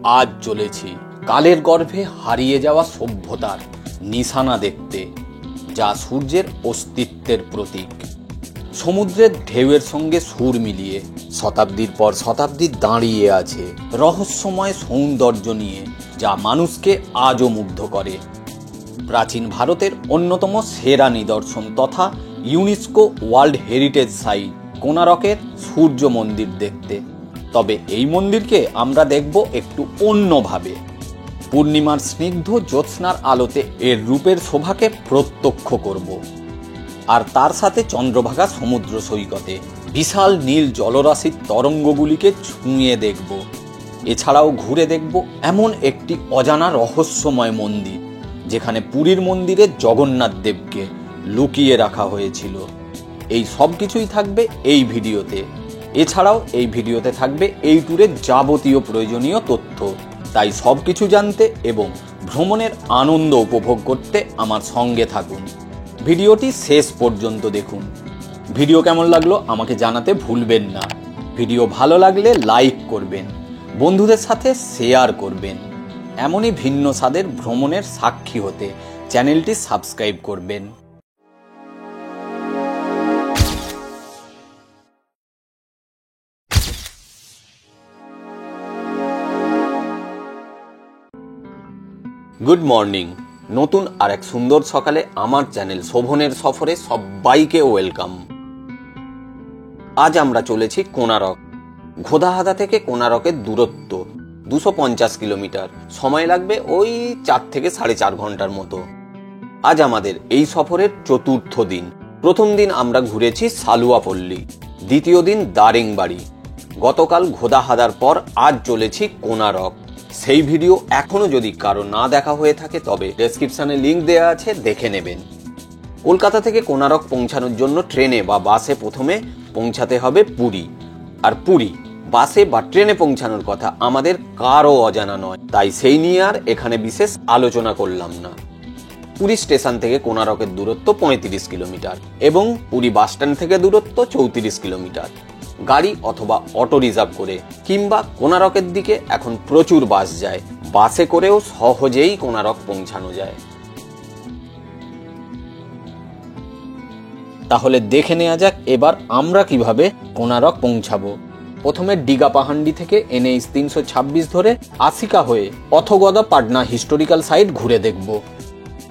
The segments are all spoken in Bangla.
আজ চলেছি কালের গর্ভে হারিয়ে যাওয়া সভ্যতার নিশানা দেখতে, যা সূর্যের অস্তিত্বের প্রতীক। সমুদ্রের ঢেউয়ের সঙ্গে সুর মিলিয়ে শতাব্দীর পর শতাব্দী দাঁড়িয়ে আছে রহস্যময় সৌন্দর্য নিয়ে, যা মানুষকে আজও মুগ্ধ করে। প্রাচীন ভারতের অন্যতম সেরা নিদর্শন তথা ইউনেস্কো ওয়ার্ল্ড হেরিটেজ সাইট কোণারকের সূর্য মন্দির দেখতে। তবে এই মন্দিরকে আমরা দেখব একটু অন্যভাবে। পূর্ণিমার স্নিগ্ধ জ্যোৎস্নার আলোতে এর রূপের শোভাকে প্রত্যক্ষ করব, আর তার সাথে চন্দ্রভাগা সমুদ্র সৈকতে বিশাল নীল জলরাশির তরঙ্গগুলিকে ছুঁয়ে দেখব। এছাড়াও ঘুরে দেখব এমন একটি অজানা রহস্যময় মন্দির, যেখানে পুরীর মন্দিরে জগন্নাথ দেবকে লুকিয়ে রাখা হয়েছিল। এই সব কিছুই থাকবে এই ভিডিওতে। এছাড়াও এই ভিডিওতে থাকবে এই ট্যুরের যাবতীয় প্রয়োজনীয় তথ্য। তাই সব কিছু জানতে এবং ভ্রমণের আনন্দ উপভোগ করতে আমার সঙ্গে থাকুন। ভিডিওটি শেষ পর্যন্ত দেখুন। ভিডিও কেমন লাগলো আমাকে জানাতে ভুলবেন না। ভিডিও ভালো লাগলে লাইক করবেন, বন্ধুদের সাথে শেয়ার করবেন। এমনই ভিন্ন স্বাদের ভ্রমণের সাক্ষী হতে চ্যানেলটি সাবস্ক্রাইব করবেন। Good morning. নতুন আর এক সুন্দর সকালে আমার চ্যানেল শোভনের সফরে সবাইকে ওয়েলকাম। আজ আমরা চলেছি কোণারক। ঘোদাহাদা থেকে কোণারকের দূরত্ব 250 কিলোমিটার। সময় লাগবে ওই 4 থেকে 4.5 ঘন্টার মতো। আজ আমাদের এই সফরের চতুর্থ দিন। প্রথম দিন আমরা ঘুরেছি সালুয়াপল্লী, দ্বিতীয় দিন দারিংবাড়ি। গতকাল ঘোদাহাদার পর আজ চলেছি কোণারক। সেই ভিডিও এখনো যদি কারো না দেখা হয়ে থাকে তবে ডেসক্রিপশনে লিংক দেওয়া আছে, দেখে নেবেন। কলকাতা থেকে কোণারক পৌঁছানোর জন্য ট্রেনে বা বাসে প্রথমে পৌঁছাতে হবে পুরী। আর পুরী বাসে বা ট্রেনে পৌঁছানোর কথা আমাদের কারও অজানা নয়, তাই সেই নিয়ে আর এখানে বিশেষ আলোচনা করলাম না। পুরী স্টেশন থেকে কোণারকের দূরত্ব 35 কিলোমিটার এবং পুরী বাসস্ট্যান্ড থেকে দূরত্ব 34 কিলোমিটার। গাড়ি অথবা অটো রিজার্ভ করে কিংবা কোণারকের দিকে এখন প্রচুর বাস যায়। বাসে করেও সহজেই কোণারক পৌঁছানো যায়। তাহলে দেখে নেওয়া যাক এবার আমরা কিভাবে কোণারক পৌঁছাবো। প্রথমে ডিগাপাহান্ডি থেকে NH 326 ধরে আসিকা হয়ে অথগদা পাটনা হিস্টোরিক্যাল সাইট ঘুরে দেখব।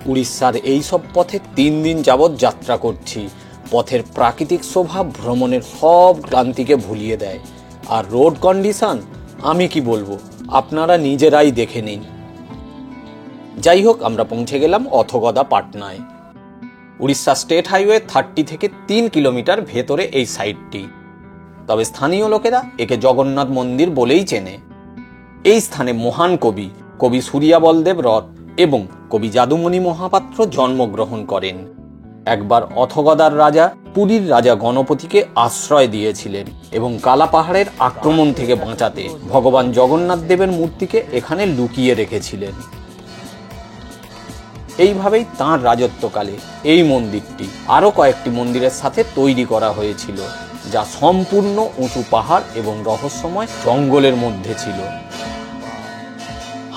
উড়িষ্যার এই সব পথে 3 দিন যাবৎ যাত্রা করছি। পথের প্রাকৃতিক শোভা ভ্রমণের সব ক্লান্তিকে ভুলিয়ে দেয়। আর রোড কন্ডিশন আমি কি বলবো, আপনারা নিজেরাই দেখে নিন। যাই হোক, আমরা পৌঁছে গেলাম অথগদা পাটনায়। উড়িষ্যা স্টেট হাইওয়ে 30 থেকে 3 কিলোমিটার ভেতরে এই সাইটটি। তবে স্থানীয় লোকেরা একে জগন্নাথ মন্দির বলেই চেনে। এই স্থানে মহান কবি সূর্যা বলদেব রথ এবং কবি যাদুমণি মহাপাত্র জন্মগ্রহণ করেন। একবার অথগদার রাজা পুরীর রাজা গণপতিকে আশ্রয় দিয়েছিলেন এবং কালা পাহাড়ের আক্রমণ থেকে বাঁচাতে ভগবান জগন্নাথ দেবের মূর্তিকে এখানে লুকিয়ে রেখেছিলেন। এইভাবেই তাঁর রাজত্বকালে এই মন্দিরটি আরো কয়েকটি মন্দিরের সাথে তৈরি করা হয়েছিল, যা সম্পূর্ণ উঁচু পাহাড় এবং রহস্যময় জঙ্গলের মধ্যে ছিল।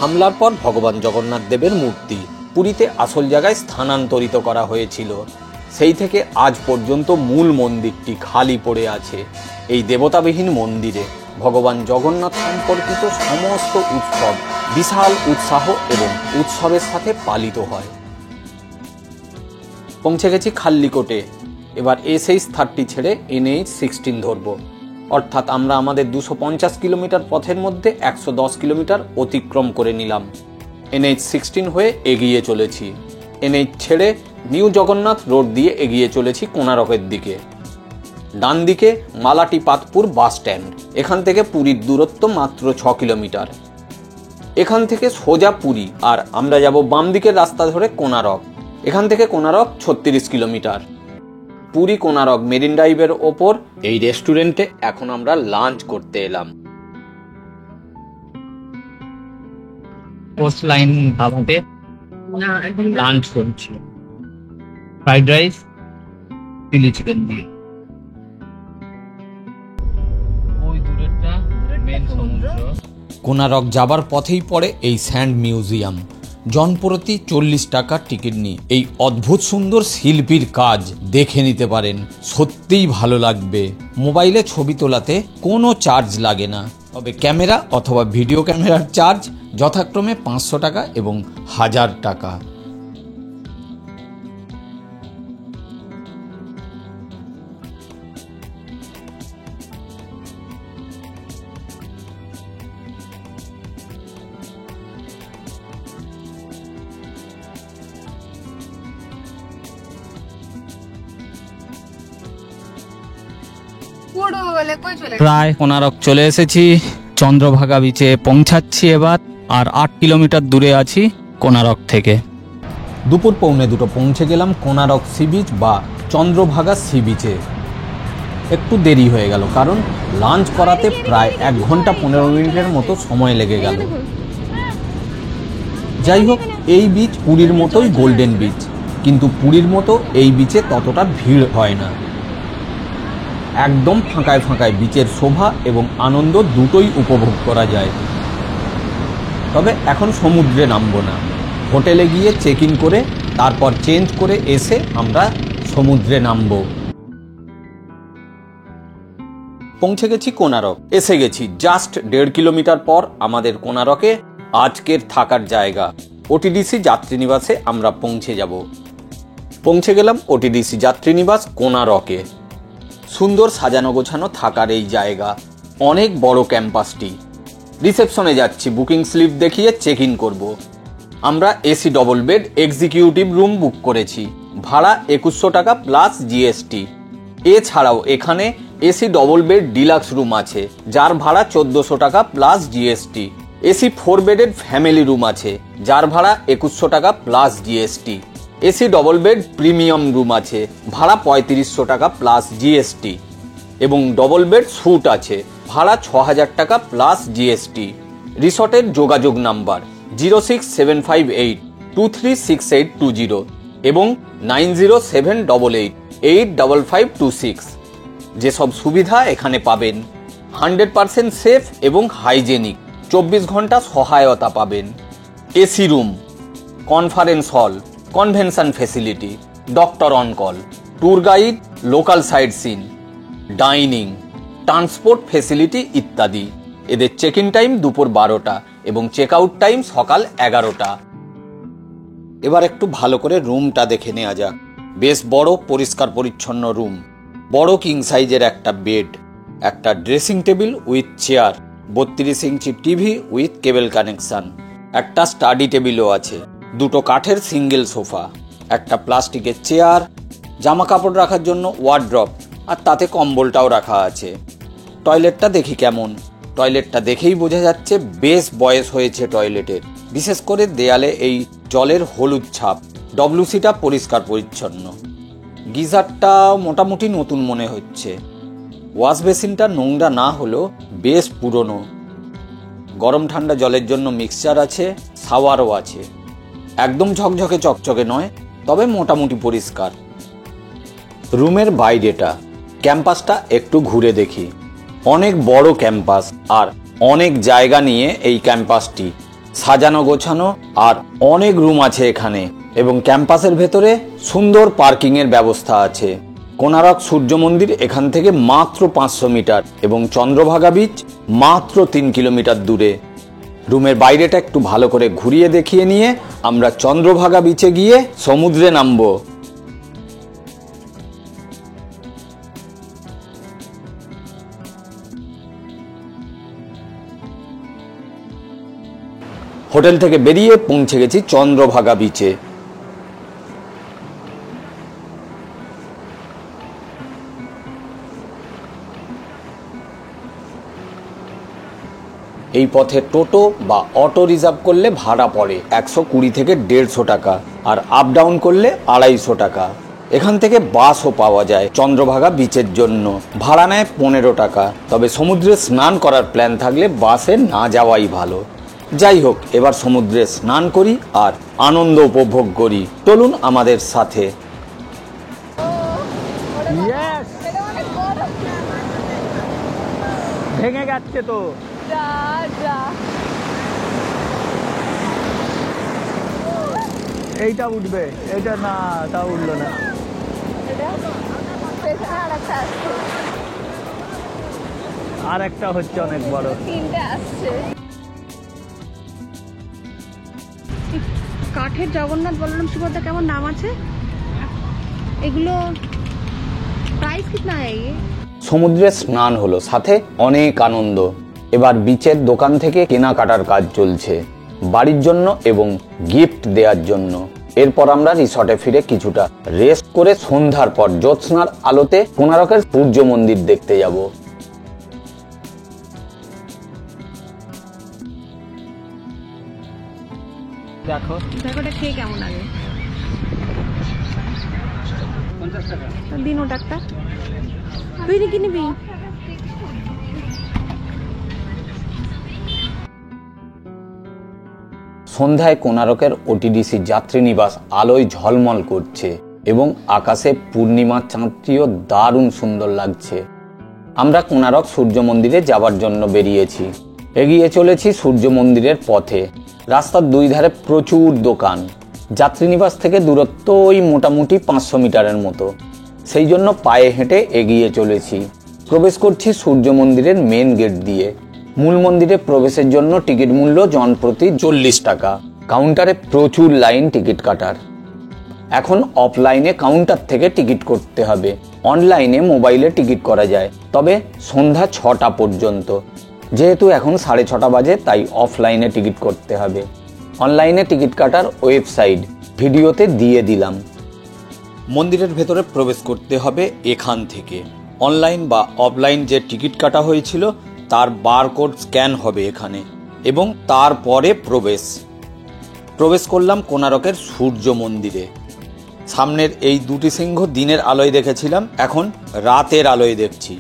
হামলার পর ভগবান জগন্নাথ দেবের মূর্তি পুরীতে আসল জায়গায় স্থানান্তরিত করা হয়েছিল। সেই থেকে আজ পর্যন্ত মূল মন্দিরটি খালি পড়ে আছে। এই দেবতাবিহীন মন্দিরে ভগবান জগন্নাথ সম্পর্কিত সমস্ত উৎসব বিশাল উৎসাহ এবং উৎসবের সাথে পালিত হয়। পৌঁছে গেছি খাল্লিকোটে। এবার SH 30 ছেড়ে NH 16 ধরব। অর্থাৎ আমরা আমাদের 250 কিলোমিটার পথের মধ্যে 110 কিলোমিটার অতিক্রম করে নিলাম। NH 16 হয়ে এগিয়ে চলেছি। NH ছেড়ে নিউ জগন্নাথ রোড দিয়ে এগিয়ে চলেছি কোণারকের দিকে। ডান দিকে মালাটিপাতপুর বাস স্ট্যান্ড। এখান থেকে পুরীর দূরত্ব মাত্র 6 কিলোমিটার। এখান থেকে সোজা পুরী, আর আমরা যাব বাম দিকের রাস্তা ধরে কোণারক। এখান থেকে কোণারক 36 কিলোমিটার। পুরী কোণারক মেরিন ড্রাইভের ওপর এই রেস্টুরেন্টে এখন আমরা লাঞ্চ করতে এলাম। কোস্ট লাইন ধাবাতে লাঞ্চ করছি, ফ্রাইড রাইস, চিলি চিকেন দিয়ে। ওই দূরেরটা মেন সমুদ্র, কোনারক যাবার পথেই পড়ে এই স্যান্ড মিউজিয়াম। জনপ্রতি 40 টাকার টিকিট নিয়ে এই অদ্ভুত সুন্দর শিল্পীর কাজ দেখে নিতে পারেন, সত্যিই ভালো লাগবে। মোবাইলে ছবি তোলাতে কোনো চার্জ লাগে না, তবে ক্যামেরা অথবা ভিডিও ক্যামেরার চার্জ যথাক্রমে 500 টাকা এবং 1000 টাকা। প্রায় কোনারক চলে এসেছি, চন্দ্রভাগা বিচে পৌঁছাচ্ছি এবার। আর 8 কিলোমিটার দূরে আছি কোনারক থেকে। দুপুর 1:45 পৌঁছে গেলাম কোনারক সি বিচ বা চন্দ্রভাগা সি বিচে। একটু দেরি হয়ে গেল কারণ লাঞ্চ করাতে প্রায় 1 ঘন্টা 15 মিনিটের মতো সময় লেগে গেল। যাই হোক, এই বিচ পুরীর মতোই গোল্ডেন বিচ, কিন্তু পুরীর মতো এই বিচে ততটা ভিড় হয় না। একদম ফাঁকায় ফাঁকায় বিচের শোভা এবং আনন্দ দুটোই উপভোগ করা যায়। তবে এখন সমুদ্রে নামবো না, হোটেলে গিয়ে চেক ইন করে তারপর চেঞ্জ করে এসে আমরা সমুদ্রে নামবো। পৌঁছে গেছি কোনারক, এসে গেছি। জাস্ট 1.5 কিলোমিটার পর আমাদের কোনারকে আজকের থাকার জায়গা ওটিডিসি যাত্রীনিবাসে আমরা পৌঁছে যাব। পৌঁছে গেলাম ওটিডিসি যাত্রীনিবাস কোনারকে। সুন্দর সাজানো গোছানো থাকার এই জায়গা, অনেক বড় ক্যাম্পাসটি। রিসেপশনে যাচ্ছি, বুকিং স্লিপ দেখিয়ে চেক ইন করবো। আমরা AC double bed executive room book করেছি, ভাড়া 2100 টাকা প্লাস জিএসটি। এছাড়াও এখানে AC double bed deluxe room আছে, যার ভাড়া 1400 টাকা প্লাস জিএসটি। এসি 4 বেডের ফ্যামিলি রুম আছে, যার ভাড়া 2100 টাকা plus GST. AC double bed premium room আছে, ভাড়া 3500 টাকা প্লাস জিএসটি। এবং ডবল বেড স্যুট আছে, ভাড়া 6000 টাকা প্লাস জিএসটি। রিসর্টের যোগাযোগ নাম্বার 06758236820 এবং 9078885526। যেসব সুবিধা এখানে পাবেন: 100% সেফ এবং হাইজেনিক, 24 ঘন্টা সহায়তা পাবেন, AC room, conference hall, convention facility, doctor on call, tour guide, local sight seen, dining, transport facility ইত্যাদি। এদের চেক ইন টাইম দুপুর 12টা এবং চেক আউট টাইম সকাল 11টা। এবার একটু ভালো করে রুমটা দেখে নেওয়া যাক। বেশ বড়, পরিষ্কার পরিচ্ছন্ন রুম। বড় কিং সাইজের একটা বেড, একটা dressing table with chair, 32 inch TV with cable connection, একটা স্টাডি টেবিলও আছে, 2টো কাঠের সিঙ্গেল সোফা, একটা প্লাস্টিকের চেয়ার, জামা কাপড় রাখার জন্য ওয়ার্ড্রপ, আর তাতে কম্বলটাও রাখা আছে। টয়লেটটা দেখি কেমন। টয়লেটটা দেখেই বোঝা যাচ্ছে বেশ বয়স হয়েছে টয়লেটের, বিশেষ করে দেয়ালে এই জলের হলুদ ছাপ। ডব্লিউসিটা পরিষ্কার পরিচ্ছন্ন। গিজারটা মোটামুটি নতুন মনে হচ্ছে। ওয়াশ বেসিনটা নোংরা না হলেও বেশ পুরনো। গরম ঠান্ডা জলের জন্য মিক্সচার আছে, শাওয়ারও আছে। একদম ঝকঝকে চকচকে নয়, তবে মোটামুটি পরিষ্কার। রুমের বাইরেটা, ক্যাম্পাসটা একটু ঘুরে দেখি। অনেক বড় ক্যাম্পাস আর অনেক জায়গা নিয়ে এই ক্যাম্পাসটি সাজানো গোছানো, আর অনেক রুম আছে এখানে। এবং ক্যাম্পাসের ভেতরে সুন্দর পার্কিংয়ের ব্যবস্থা আছে। কোনারক সূর্য মন্দির এখান থেকে মাত্র 500 মিটার এবং চন্দ্রভাগা বিচ মাত্র 3 কিলোমিটার দূরে। রুমের বাইরেটা একটু ভালো করে ঘুরিয়ে দেখিয়ে নিয়ে আমরা চন্দ্রভাগা বিচে গিয়ে সমুদ্রে নামবো। হোটেল থেকে বেরিয়ে পৌঁছে গেছি চন্দ্রভাগা বিচে। এই পথে টোটো বা অটো রিজার্ভ করলে ভাড়া পড়ে 120 থেকে 150 টাকা, আর আপ ডাউন করলে 250 টাকা। এখান থেকে বাসও পাওয়া যায় চন্দ্রভাগা বিচের জন্য, ভাড়া নেয় 15 টাকা। তবে সমুদ্রে স্নান করার প্ল্যান থাকলে বাসে না যাওয়াই ভালো। যাই হোক, এবার সমুদ্রে স্নান করি আর আনন্দ উপভোগ করি। চলুন আমাদের সাথে। ভেঙে যাচ্ছে তো। যা যা এইটা উঠবে, এটা না, তা উঠলো না। এটা পেছনে আরেকটা আসছে, আর একটা হচ্ছে অনেক বড়। তিনটে আসছে। কাঠের জগন্নাথ বলরাম সুভদ্রা কেমন নাম আছে এগুলো, প্রাইস কিতনা है ये? সমুদ্রে স্নান হলো, সাথে অনেক আনন্দ। এবার বিচের দোকান থেকে কেনাকাটার কাজ চলছে বাড়ির জন্য এবং গিফট দেওয়ার জন্য। এরপর আমরা রিসর্টে ফিরে কিছুটা রেস্ট করে সন্ধ্যার পর জ্যোৎস্নার আলোতে কোণারকের সূর্য মন্দির দেখতে যাব। দেখো দেখোটা খেয়ে কেমন লাগে, 50 টাকা দিন ওটা একটা, তুই কি নিবি? সন্ধ্যায় কোণারকের ওটিডিসি যাত্রীনিবাস আলোয় ঝলমল করছে এবং আকাশে পূর্ণিমার চাঁদটিও দারুণ সুন্দর লাগছে। আমরা কোণারক সূর্য মন্দিরে যাবার জন্য বেরিয়েছি। এগিয়ে চলেছি সূর্য মন্দিরের পথে। রাস্তার দুই ধারে প্রচুর দোকান। যাত্রীনিবাস থেকে দূরত্ব ওই মোটামুটি 500 মিটারের মতো। সেই জন্য পায়ে হেঁটে এগিয়ে চলেছি। প্রবেশ করছি সূর্য মন্দিরের মেন গেট দিয়ে। মূল মন্দিরে প্রবেশের জন্য টিকিট মূল্য জনপ্রতি 40 টাকা। কাউন্টারে প্রচুর লাইন টিকিট কাটার। এখন অফলাইনে কাউন্টার থেকে টিকিট করতে হবে। অনলাইনে মোবাইলে টিকিট করা যায়, তবে সন্ধ্যা 6টা পর্যন্ত। যেহেতু এখন 6:30 বাজে, তাই অফলাইনে টিকিট করতে হবে। অনলাইনে টিকিট কাটার ওয়েবসাইট ভিডিওতে দিয়ে দিলাম। মন্দিরের ভেতরে প্রবেশ করতে হবে এখান থেকে। অনলাইন বা অফলাইন যে টিকিট কাটা হয়েছিল তার বারকোড স্ক্যান হবে এখানে এবং তারপরে প্রবেশ করলাম কোণারকের সূর্য মন্দিরে। সামনের এই দুটি সিংহ দিনের আলোয় দেখেছিলাম, এখন রাতের আলোয় দেখছি।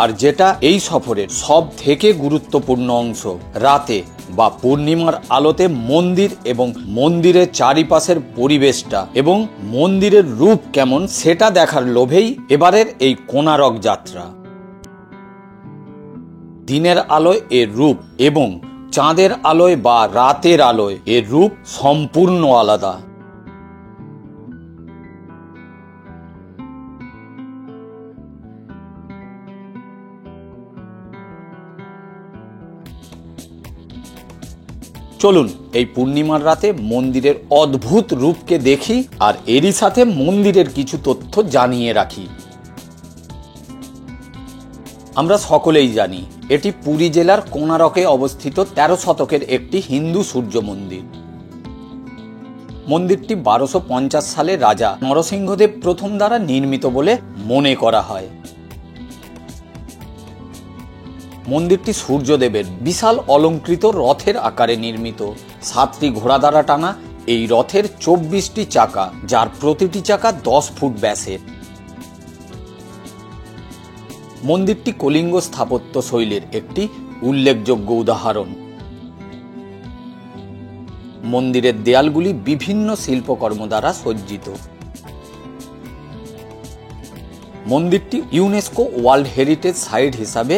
আর যেটা এই সফরের সব থেকে গুরুত্বপূর্ণ অংশ, রাতে বা পূর্ণিমার আলোতে মন্দির এবং মন্দিরের চারিপাশের পরিবেশটা এবং মন্দিরের রূপ কেমন সেটা দেখার লোভেই এবারের এই কোণারক যাত্রা। দিনের আলোয় এর রূপ এবং চাঁদের আলোয় বা রাতের আলোয় এর রূপ সম্পূর্ণ আলাদা। চলুন এই পূর্ণিমার রাতে মন্দিরের অদ্ভুত রূপকে দেখি আর এরই সাথে মন্দিরের কিছু তথ্য জানিয়ে রাখি। আমরা সকলেই জানি এটি পুরী জেলার কোণারকে অবস্থিত 13 শতকের একটি হিন্দু সূর্য মন্দির। মন্দিরটি 1250 সালে রাজা নরসিংহদেব প্রথম দ্বারা নির্মিত বলে মনে করা হয়। মন্দিরটি সূর্যদেবের বিশাল অলঙ্কৃত রথের আকারে নির্মিত। 7টি ঘোড়া দ্বারা টানা এই রথের 24টি চাকা, যার প্রতিটি চাকা 10 ফুট ব্যাসের। মন্দিরটি কলিঙ্গ স্থাপত্য শৈলীর একটি উল্লেখযোগ্য উদাহরণ। মন্দিরের দেয়ালগুলি বিভিন্ন শিল্পকর্ম দ্বারা সজ্জিত। মন্দিরটি ইউনেস্কো ওয়ার্ল্ড হেরিটেজ সাইট হিসাবে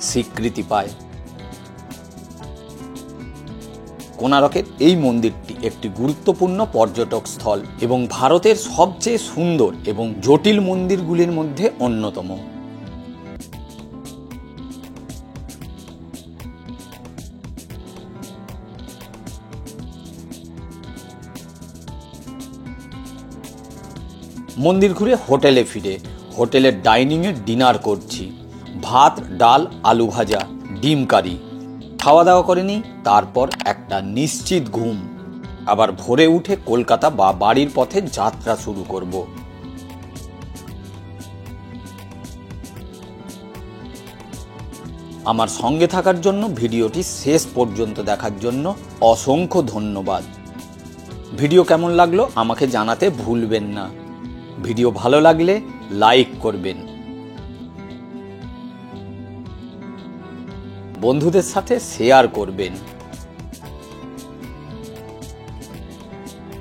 স্বীকৃতি পায়। কোণারকের এই মন্দিরটি একটি গুরুত্বপূর্ণ পর্যটক স্থল এবং ভারতের সবচেয়ে সুন্দর এবং জটিল মন্দিরগুলির মধ্যে অন্যতম। মন্দির ঘুরে হোটেলে ফিরে হোটেলের ডাইনিংয়ে ডিনার করছি। ভাত, ডাল, আলু ভাজা, ডিম কারি। খাওয়া দাওয়া করে নিই, তারপর একটা নিশ্চিত ঘুম। আবার ভোরে উঠে কলকাতা বা বাড়ির পথে যাত্রা শুরু করব। আমার সঙ্গে থাকার জন্য, ভিডিওটি শেষ পর্যন্ত দেখার জন্য অসংখ্য ধন্যবাদ। ভিডিও কেমন লাগলো আমাকে জানাতে ভুলবেন না। ভিডিও ভালো লাগলে লাইক করবেন, বন্ধুদের সাথে শেয়ার করবেন।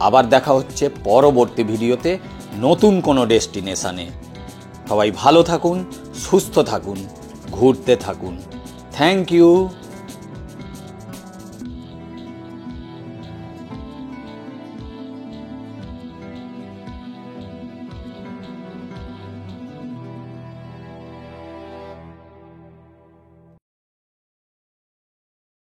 আবার দেখা হচ্ছে পরবর্তী ভিডিওতে নতুন কোনো ডেস্টিনেশনে। সবাই ভালো থাকুন, সুস্থ থাকুন, ঘুরতে থাকুন। Thank you.